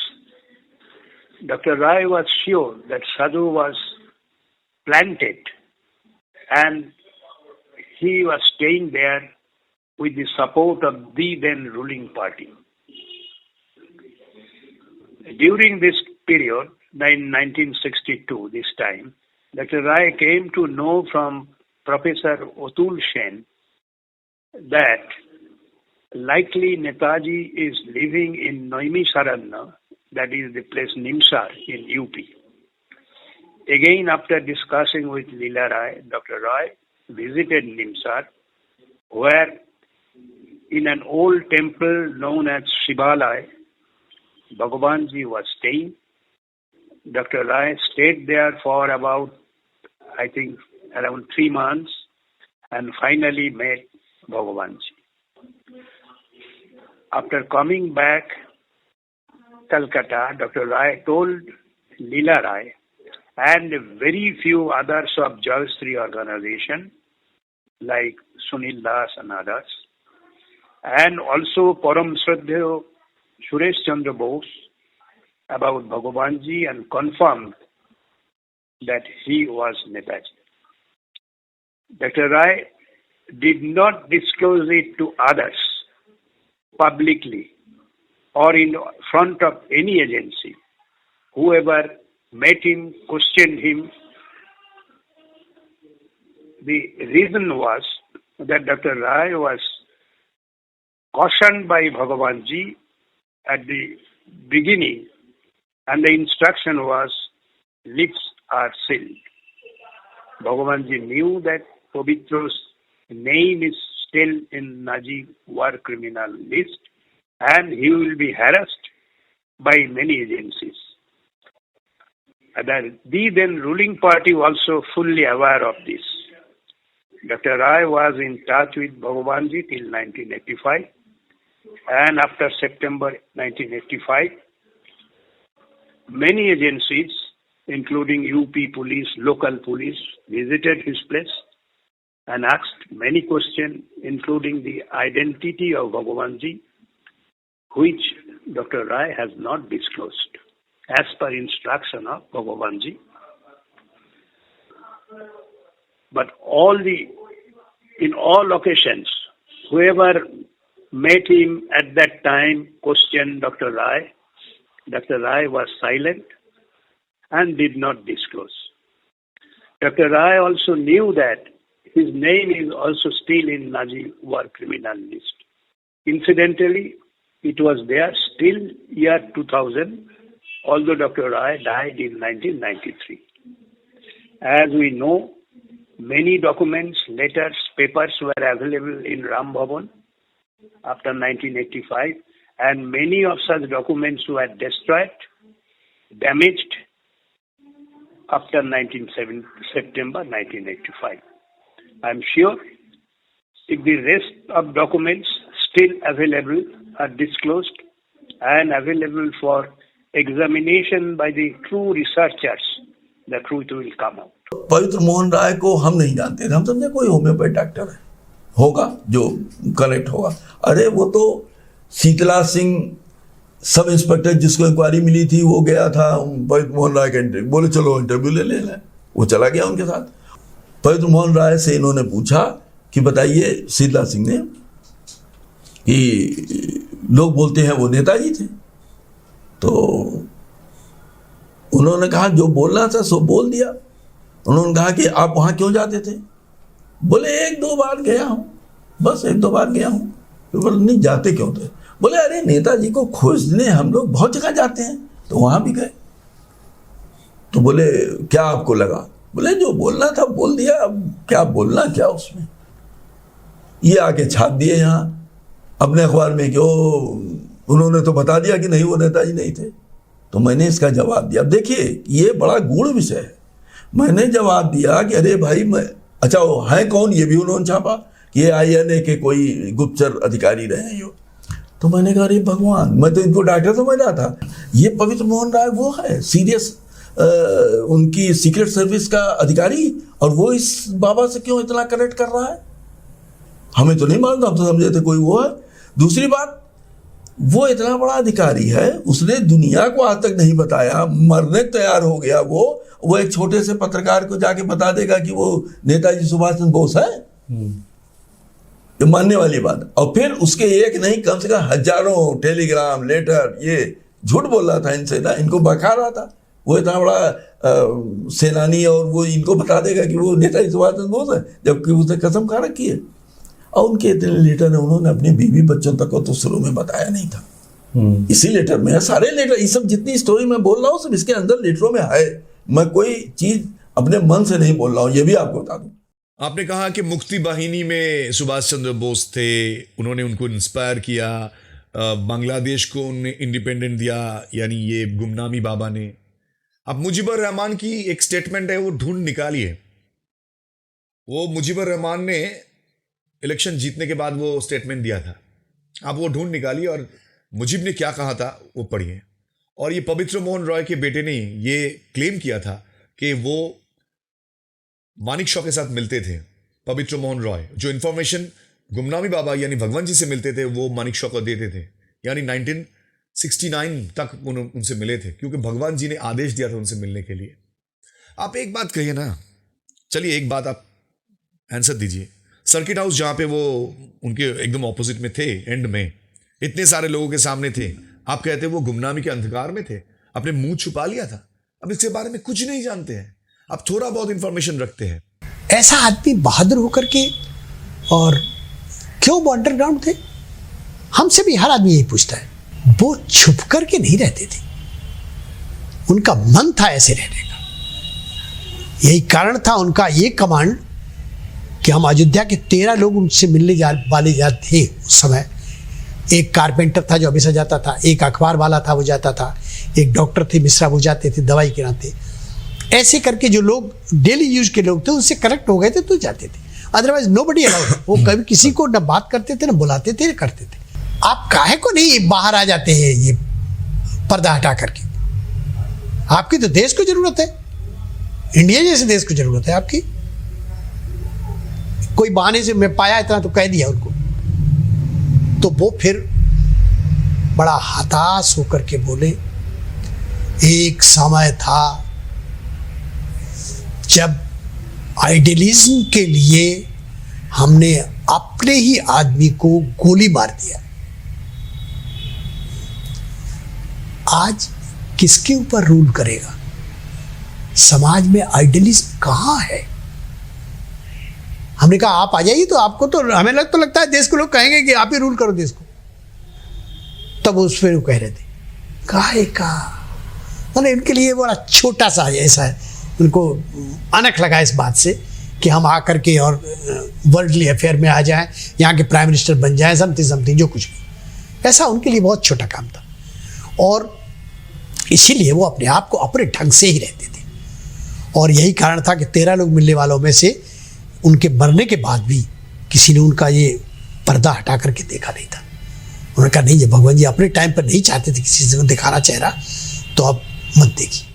Dr. Roy was sure that Sadhu was planted and he was staying there with the support of the then ruling party. During this period, in 1962, this time, Dr. Rai came to know from Professor Atul Sen that likely Netaji is living in Noimi Saranya, that is the place Nimsar in UP. Again, after discussing with Leela Rai, Dr. Rai visited Nimsar, where in an old temple known as Shivalaya, Bhagwanji was staying. Dr. Rai stayed there for about, I think, around 3 months and finally met Bhagwanji. After coming back Calcutta, Dr. Rai told Leela Rai and very few others of Jayashree organization like Sunil Das and others, and also Param Shraddheya Suresh Chandra Bose about Bhagwanji and confirmed that he was Netaji. Dr. Rai did not disclose it to others publicly or in front of any agency. Whoever met him, questioned him. The reason was that Dr. Rai was cautioned by Bhagwanji at the beginning, and the instruction was, lips are sealed. Bhagwanji knew that Pavitra's name is still in Nazi war criminal list and he will be harassed by many agencies. The then ruling party also fully aware of this. Dr. Rai was in touch with Bhagwanji till 1985, and after September 1985, many agencies, including UP police, local police, visited his place and asked many questions, including the identity of Bhagwanji, which Dr. Rai has not disclosed, as per instruction of Bhagwanji. But in all occasions, whoever met him at that time questioned Dr. Rai. Dr. Rai was silent and did not disclose. Dr. Rai also knew that his name is also still in Nazi war criminal list. Incidentally, it was there still year 2000, although Dr. Rai died in 1993. As we know, many documents, letters, papers were available in Ram Bhavan after 1985, and many of such documents were destroyed, damaged after September 1985. I am sure if the rest of documents still available are disclosed and available for examination by the true researchers, the truth will come out. पवित्र मोहन राय को हम नहीं जानते थे, हम समझे कोई होम्योपैथ डॉक्टर है, होगा जो करेक्ट होगा। अरे वो तो शीतला सिंह सब इंस्पेक्टर जिसको इंक्वायरी मिली थी वो गया था पवित्र मोहन राय का इंटरव्यू, बोले चलो इंटरव्यू ले लें, वो चला गया उनके साथ। पवित्र मोहन राय से इन्होंने पूछा कि बताइए, शीतला सिंह ने, कि लोग बोलते हैं वो नेताजी थे। तो उन्होंने कहा जो बोलना था सो बोल दिया। उन्होंने कहा कि आप वहाँ क्यों जाते थे? बोले 1-2 बार गया हूँ, बस 1-2 बार गया हूँ। तो बोले नहीं जाते क्यों थे? बोले अरे नेताजी को खोजने हम लोग बहुत जगह जाते हैं, तो वहाँ भी गए। तो बोले क्या आपको लगा? बोले जो बोलना था बोल दिया, अब क्या बोलना क्या उसमें। ये आके छाप दिए यहाँ अपने अखबार में कि उन्होंने तो बता दिया कि नहीं वो नेताजी नहीं थे। तो मैंने इसका जवाब दिया। अब देखिए ये बड़ा गूढ़ विषय है। मैंने जवाब दिया कि अरे भाई मैं, अच्छा वो है कौन, ये भी उन्होंने छापा कि ये INA के कोई गुप्तचर अधिकारी रहे हैं यो। तो मैंने कहा अरे भगवान, मैं तो इनको डॉक्टर समझ रहा था। ये पवित्र मोहन राय वो है सीरियस उनकी सीक्रेट सर्विस का अधिकारी, और वो इस बाबा से क्यों इतना कनेक्ट कर रहा है? हमें तो नहीं मालूम, हम तो समझे थे कोई वो है। दूसरी बात, वो इतना बड़ा अधिकारी है, उसने दुनिया को आज तक नहीं बताया, मरने तैयार हो गया वो एक छोटे से पत्रकार को जाके बता देगा कि वो नेताजी सुभाष चंद्र बोस है। ये मानने वाली बात। और फिर उसके एक नहीं कम से कम हजारों टेलीग्राम लेटर, ये झूठ बोल रहा था इनसे ना, इनको बका रहा था। वो इतना बड़ा सेनानी और वो इनको बता देगा कि वो नेताजी सुभाष चंद्र बोस है, जबकि उसने कसम खा रखी है। और उनके इतने लेटर है, उन्होंने अपने बीवी बच्चों तक को तो शुरू में बताया नहीं था। इसी लेटर में है, सारे लेटर, ये सब जितनी स्टोरी मैं बोल रहा हूँ सब इसके अंदर लेटरों में है। मैं कोई चीज अपने मन से नहीं बोल रहा हूँ, ये भी आपको बता दूं। आपने कहा कि मुक्ति वाहिनी में सुभाष चंद्र बोस थे, उन्होंने उनको इंस्पायर किया, बांग्लादेश को उन्हें इंडिपेंडेंट दिया, यानी ये गुमनामी बाबा ने। अब मुजीबर रहमान की एक स्टेटमेंट है, वो ढूंढ निकालिए। वो मुजीबर रहमान ने इलेक्शन जीतने के बाद वो स्टेटमेंट दिया था, आप वो ढूंढ निकालिए और मुजीब ने क्या कहा था वो पढ़िए। और ये पवित्र मोहन रॉय के बेटे ने ये क्लेम किया था कि वो मानिक शॉ के साथ मिलते थे। पवित्र मोहन रॉय जो इंफॉर्मेशन गुमनामी बाबा यानी भगवान जी से मिलते थे वो मानिक शॉ को देते थे, यानी 1969 तक उनसे मिले थे, क्योंकि भगवान जी ने आदेश दिया था उनसे मिलने के लिए। आप एक बात कहिए ना, चलिए एक बात आप आंसर दीजिए। सर्किट हाउस जहाँ पे वो उनके एकदम ऑपोजिट में थे, एंड में इतने सारे लोगों के सामने थे, आप कहते वो गुमनामी के अंधकार में थे, अपने मुंह छुपा लिया था। अब इसके बारे में कुछ नहीं जानते हैं, आप थोड़ा बहुत इंफॉर्मेशन रखते हैं। ऐसा आदमी बहादुर होकर के, और क्यों वो अंडरग्राउंड थे? हमसे भी हर आदमी यही पूछता है। वो छुप करके नहीं रहते थे, उनका मन था ऐसे रहने का। यही कारण था उनका ये कमांड कि हम अयोध्या के 13 लोग उनसे मिलने वाले थे उस समय। एक कारपेंटर था जो हमेशा जाता था, एक अखबार वाला था वो जाता था, एक डॉक्टर थे मिश्रा वो जाते थे दवाई के नाते। ऐसे करके जो लोग डेली यूज के लोग थे उनसे कनेक्ट हो गए थे तो जाते थे, अदरवाइज नोबडी अलाउड। वो कभी किसी को न बात करते थे, न बुलाते थे, न करते थे। आप काहे को नहीं बाहर आ जाते हैं ये पर्दा हटा करके? आपकी तो देश को जरूरत है, इंडिया जैसे देश को जरूरत है आपकी। कोई बहाने से मैं पाया इतना तो कह दिया उनको, तो वो फिर बड़ा हताश होकर के बोले, एक समय था जब आइडियलिज्म के लिए हमने अपने ही आदमी को गोली मार दिया। आज किसके ऊपर रूल करेगा? समाज में आइडियलिज्म कहाँ है? हमने कहा आप आ जाइए, तो आपको तो हमें लगता है देश को लोग कहेंगे कि आप ही रूल करो देश को। तब उस पर वो कह रहे थे काहे का, मतलब इनके लिए बड़ा छोटा सा ऐसा है, उनको अनख लगा इस बात से कि हम आकर के और वर्ल्डली अफेयर में आ जाएं, यहाँ के प्राइम मिनिस्टर बन जाएं, समथिंग जो कुछ भी। ऐसा उनके लिए बहुत छोटा काम था, और इसीलिए वो अपने आप को अपने ढंग से ही रहते थे। और यही कारण था कि 13 लोग मिलने वालों में से उनके मरने के बाद भी किसी ने उनका ये पर्दा हटा करके देखा नहीं था। उन्होंने कहा नहीं, जब भगवान जी अपने टाइम पर नहीं चाहते थे किसी से दिखाना चेहरा, तो अब मत देखिए।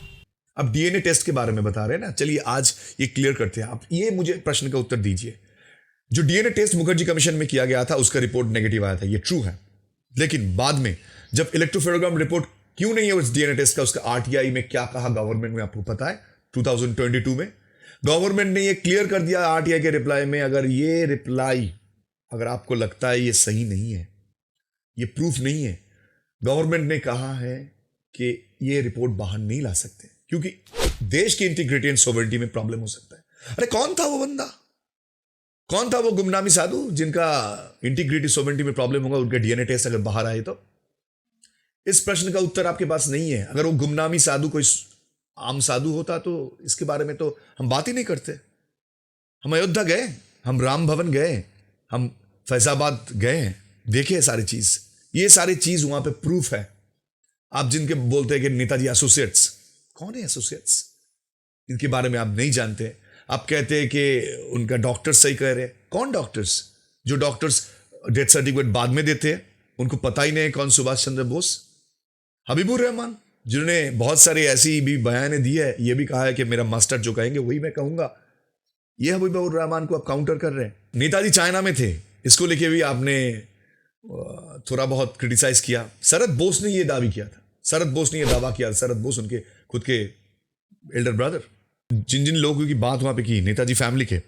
अब डीएनए टेस्ट के बारे में बता रहे हैं ना, चलिए आज ये क्लियर करते हैं। आप ये मुझे प्रश्न का उत्तर दीजिए, जो डीएनए टेस्ट मुखर्जी कमीशन में किया गया था उसका रिपोर्ट नेगेटिव आया था, ये ट्रू है, लेकिन बाद में जब इलेक्ट्रोफेरोग्राम रिपोर्ट क्यों नहीं है उस डीएनए टेस्ट का, उसका आरटीआई में क्या कहा गवर्नमेंट में आपको पता है? 2022 में गवर्नमेंट ने ये क्लियर कर दिया आरटीआई के रिप्लाई में, अगर आपको लगता है ये सही नहीं है, ये प्रूफ नहीं है, गवर्नमेंट ने कहा है कि ये रिपोर्ट बाहर नहीं ला सकते क्योंकि देश की इंटीग्रिटी एंड सोवरेनिटी में प्रॉब्लम हो सकता है। अरे कौन था वो बंदा, कौन था वो गुमनामी साधु जिनका इंटीग्रिटी सोवरेनिटी में प्रॉब्लम होगा, उनका डीएनए टेस्ट अगर बाहर आए तो? इस प्रश्न का उत्तर आपके पास नहीं है। अगर वो गुमनामी साधु कोई आम साधु होता तो इसके बारे में तो हम बात ही नहीं करते। हम अयोध्या गए, हम राम भवन गए, हम फैजाबाद गए, देखे सारी चीज, ये सारी चीज वहां पे प्रूफ है। आप जिनके बोलते हैं कि नेताजी एसोसिएट्स, कौन है एसोसिएट्स? इनके बारे में आप नहीं जानते। आप कहते हैं कि उनका डॉक्टर्स सही कह रहे हैं, कौन डॉक्टर्स? जो डॉक्टर्स डेथ सर्टिफिकेट बाद में देते हैं, उनको पता ही नहीं कौन सुभाष चंद्र बोस। हबीबुर रहमान, जिन्होंने बहुत सारी ऐसी भी बयानें दी है, ये भी कहा है कि मेरा मास्टर जो कहेंगे वही मैं कहूंगा। ये हबीबुर रहमान को आप काउंटर कर रहे हैं। नेताजी चाइना में थे, इसको लेके भी आपने थोड़ा बहुत क्रिटिसाइज किया। शरद बोस ने ये दावी किया था, शरद बोस ने ये दावा किया, शरद बोस उनके खुद के एल्डर ब्रदर। जिन जिन लोगों की बात वहां पे की नेताजी फैमिली के,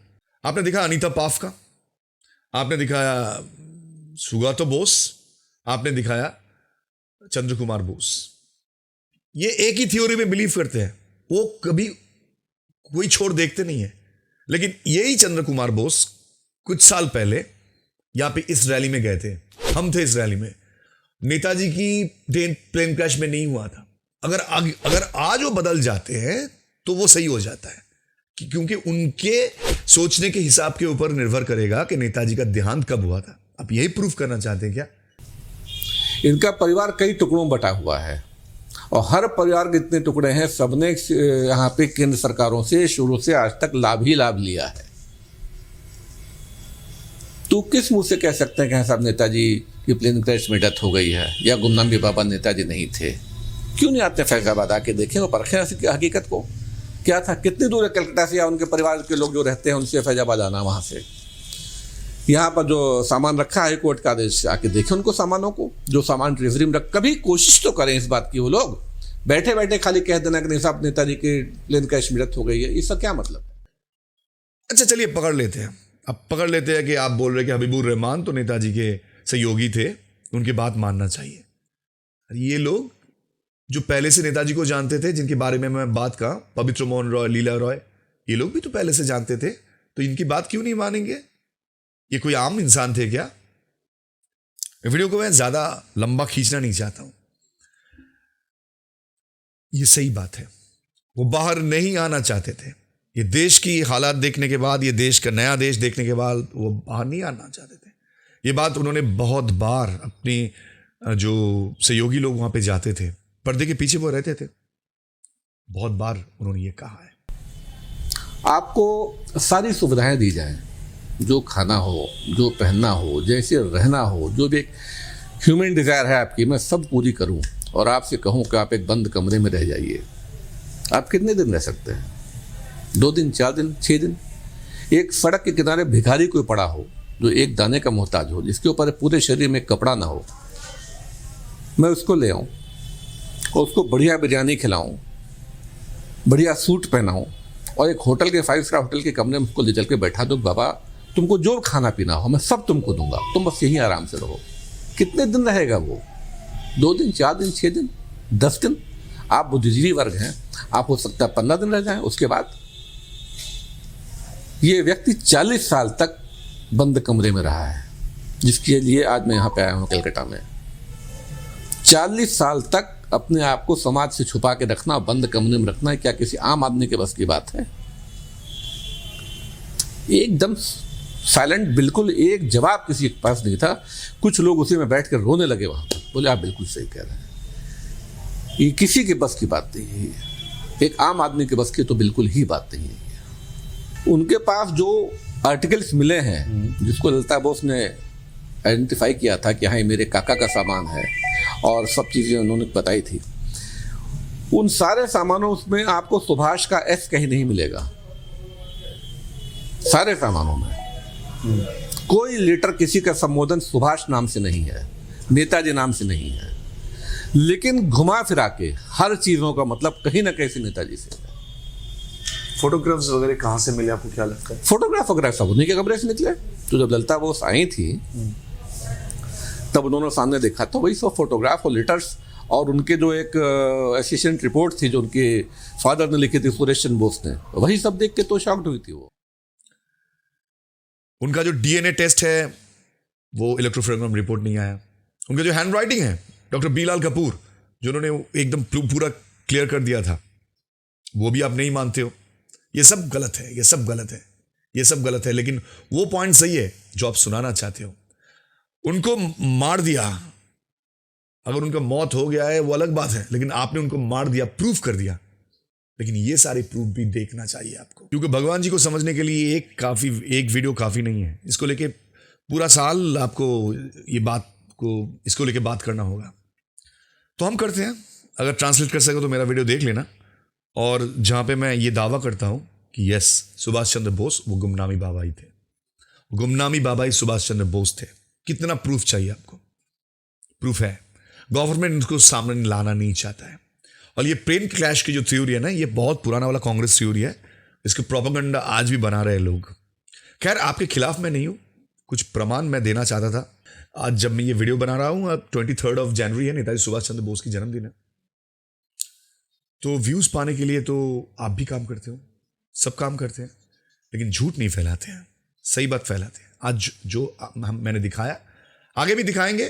आपने दिखा अनीता पाफ का, आपने दिखाया सुगातो बोस, आपने दिखाया चंद्र कुमार बोस। ये एक ही थ्योरी में बिलीव करते हैं, वो कभी कोई छोड़ देखते नहीं है। लेकिन यही चंद्र कुमार बोस कुछ साल पहले यहां पे इस रैली में गए थे, हम थे इस रैली में। नेताजी की प्लेन क्रैश में नहीं हुआ था। अगर आज वो बदल जाते हैं तो वो सही हो जाता है, क्योंकि उनके सोचने के हिसाब के ऊपर निर्भर करेगा कि नेताजी का देहांत कब हुआ था। आप यही प्रूफ करना चाहते हैं क्या? इनका परिवार कई टुकड़ों में बटा हुआ है और हर परिवार के इतने टुकड़े हैं, सबने यहाँ पे केंद्र सरकारों से शुरू से आज तक लाभ ही लाभ लिया है। तो किस मुंह से कह सकते हैं कि साहब नेताजी की प्लेन क्रैश में डेथ हो गई है या गुमनामी बाबा नेताजी नहीं थे? क्यों नहीं आते फैजाबाद, आके देखें और परखें हकीकत को। क्या था, कितनी दूर है कलकत्ता से या उनके परिवार के लोग जो रहते हैं उनसे फैजाबाद आना? वहाँ से यहाँ पर जो सामान रखा है कोर्ट का आदेश, आके देखें उनको सामानों को, जो सामान ट्रेजरी में रख। कभी कोशिश तो करें इस बात की। वो लोग बैठे बैठे खाली कह देना कि नहीं साहब नेताजी की प्लेन क्रैश में डेथ हो गई है, इसका क्या मतलब है? अच्छा चलिए पकड़ लेते हैं, अब पकड़ लेते हैं कि आप बोल रहे कि हबीबुर रहमान तो नेताजी के सहयोगी थे, उनकी बात मानना चाहिए। ये लोग जो पहले से नेताजी को जानते थे, जिनके बारे में मैं बात कहा, पवित्र मोहन रॉय, लीला रॉय, ये लोग भी तो पहले से जानते थे, तो इनकी बात क्यों नहीं मानेंगे? ये कोई आम इंसान थे क्या? वीडियो को मैं ज्यादा लंबा खींचना नहीं चाहता हूं। ये सही बात है, वो बाहर नहीं आना चाहते थे। ये देश की हालात देखने के बाद, ये देश का नया देश देखने के बाद वो बाहर नहीं आना चाहते थे। ये बात उन्होंने बहुत बार अपनी जो सहयोगी लोग वहां पे जाते थे, पर्दे के पीछे वो रहते थे, बहुत बार उन्होंने ये कहा है। आपको सारी सुविधाएं दी जाएं, जो खाना हो, जो पहनना हो, जैसे रहना हो, जो भी एक ह्यूमन डिज़ायर है आपकी, मैं सब पूरी करूं और आपसे कहूं कि आप एक बंद कमरे में रह जाइए। आप कितने दिन रह सकते हैं? 2 दिन, 4 दिन, 6 दिन? एक सड़क के किनारे भिखारी कोई पड़ा हो जो एक दाने का मोहताज हो, जिसके ऊपर पूरे शरीर में कपड़ा ना हो, मैं उसको ले आऊँ और उसको बढ़िया बिरयानी खिलाऊँ, बढ़िया सूट पहनाऊँ और एक होटल के 5 स्टार होटल के कमरे में उसको ले चल के बैठा दो, बाबा तुमको जो खाना पीना हो मैं सब तुमको दूंगा, तुम बस यहीं आराम से रहो। कितने दिन रहेगा वो? 2 दिन, 4 दिन, 6 दिन, 10 दिन? आप बुद्धिजीवी वर्ग हैं, आप हो सकता है 15 दिन रह जाएं। उसके बाद ये व्यक्ति 40 साल तक बंद कमरे में रहा है, जिसके लिए आज मैं यहाँ पे आया हूँ कलकत्ता में। 40 साल तक अपने आप को समाज से छुपा के रखना, बंद कमरे में रखना, क्या किसी आम आदमी के बस की बात है? एकदम साइलेंट, बिल्कुल एक जवाब किसी के पास नहीं था। कुछ लोग उसी में बैठ कर रोने लगे वहां पर, बोले आप बिल्कुल सही कह रहे हैं, ये किसी के बस की बात नहीं है, एक आम आदमी के बस की तो बिल्कुल ही बात नहीं है। उनके पास जो आर्टिकल्स मिले हैं, जिसको ललिता बोस ने आइडेंटिफाई किया था कि हाँ ये मेरे काका का सामान है और सब चीज़ें उन्होंने बताई थी, उन सारे सामानों में आपको सुभाष का एस कहीं नहीं मिलेगा, सारे सामानों में कोई लेटर किसी का संबोधन सुभाष नाम से नहीं है, नेताजी नाम से नहीं है, लेकिन घुमा फिरा के हर चीजों का मतलब कहीं ना कहीं से नेताजी से है। फोटोग्राफ्स वगैरह कहाँ से मिले आपको क्या लगता है? फोटोग्राफ वगैरह सब उन्हीं के कमरे से निकले। तो जब ललिता बोस आई थी तब उन्होंने सामने देखा तो वही सब फोटोग्राफ और लेटर्स और उनके जो एक असिस्टेंट रिपोर्ट थी जो उनके फादर ने लिखी थी सुरेश चंद्र बोस ने, वही सब देख के तो शॉक्ड हुई थी वो। उनका जो डीएनए टेस्ट है वो इलेक्ट्रोफोरेग्राम रिपोर्ट नहीं आया। उनका जो हैंड राइटिंग है डॉक्टर बी लाल कपूर जो उन्होंने एकदम पूरा क्लियर कर दिया था, वो भी आप नहीं मानते हो। ये सब गलत है, ये सब गलत है, ये सब गलत है। लेकिन वो पॉइंट सही है जो आप सुनाना चाहते हो। उनको मार दिया, अगर उनका मौत हो गया है वो अलग बात है, लेकिन आपने उनको मार दिया, प्रूफ कर दिया। लेकिन ये सारे प्रूफ भी देखना चाहिए आपको, क्योंकि भगवान जी को समझने के लिए एक वीडियो काफी नहीं है। इसको लेके पूरा साल आपको इसको लेके बात करना होगा। तो हम करते हैं, अगर ट्रांसलेट कर सके तो मेरा वीडियो देख लेना। और जहां पे मैं ये दावा करता हूं कि यस, सुभाष चंद्र बोस वो गुमनामी बाबाई थे, गुमनामी बाबाई सुभाष चंद्र बोस थे। कितना प्रूफ चाहिए आपको? प्रूफ है। गवर्नमेंट इनको सामने लाना नहीं चाहता है। और ये प्लेन क्रैश की जो थ्योरी है ना, ये बहुत पुराना वाला कांग्रेस थ्योरी है। इसके प्रोपेगेंडा आज भी बना रहे लोग। खैर, आपके खिलाफ मैं नहीं हूं, कुछ प्रमाण मैं देना चाहता था। आज जब मैं ये वीडियो बना रहा हूं, अब 23 जनवरी है, नेताजी सुभाष चंद्र बोस की जन्मदिन है। तो व्यूज पाने के लिए तो आप भी काम करते हो, सब काम करते हैं, लेकिन झूठ नहीं फैलाते हैं, सही बात फैलाते हैं। आज जो मैंने दिखाया, आगे भी दिखाएंगे,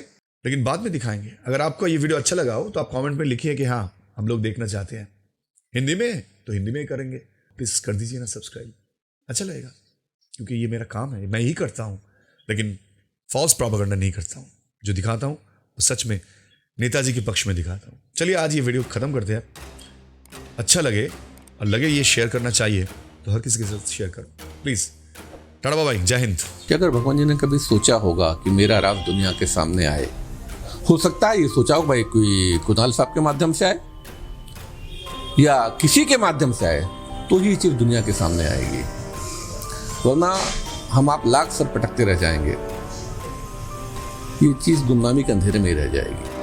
लेकिन बाद में दिखाएंगे। अगर आपको ये वीडियो अच्छा लगा हो तो आप कमेंट में लिखिए कि हाँ, हम लोग देखना चाहते हैं। हिंदी में तो हिंदी में ही करेंगे। प्लीज़ कर दीजिए ना सब्सक्राइब, अच्छा लगेगा, क्योंकि ये मेरा काम है, मैं ही करता हूँ। लेकिन फॉल्स प्रोपेगेंडा नहीं करता हूँ। जो दिखाता हूँ वो सच में नेताजी के पक्ष में दिखाता हूँ। चलिए आज ये वीडियो ख़त्म करते हैं। अच्छा लगे और लगे ये शेयर करना चाहिए तो हर किसी के साथ शेयर करो प्लीज़। टाटा बाय, जय हिंद। कि अगर भगवान जी ने कभी सोचा होगा कि मेरा राज दुनिया के सामने आए, हो सकता है ये सोचा हो भाई कोई कुणाल साहब के माध्यम से आए या किसी के माध्यम से आए तो ये चीज़ दुनिया के सामने आएगी, वरना हम आप लाख सर पटकते रह जाएंगे, ये चीज़ गुमनामी के अंधेरे में ही रह जाएगी।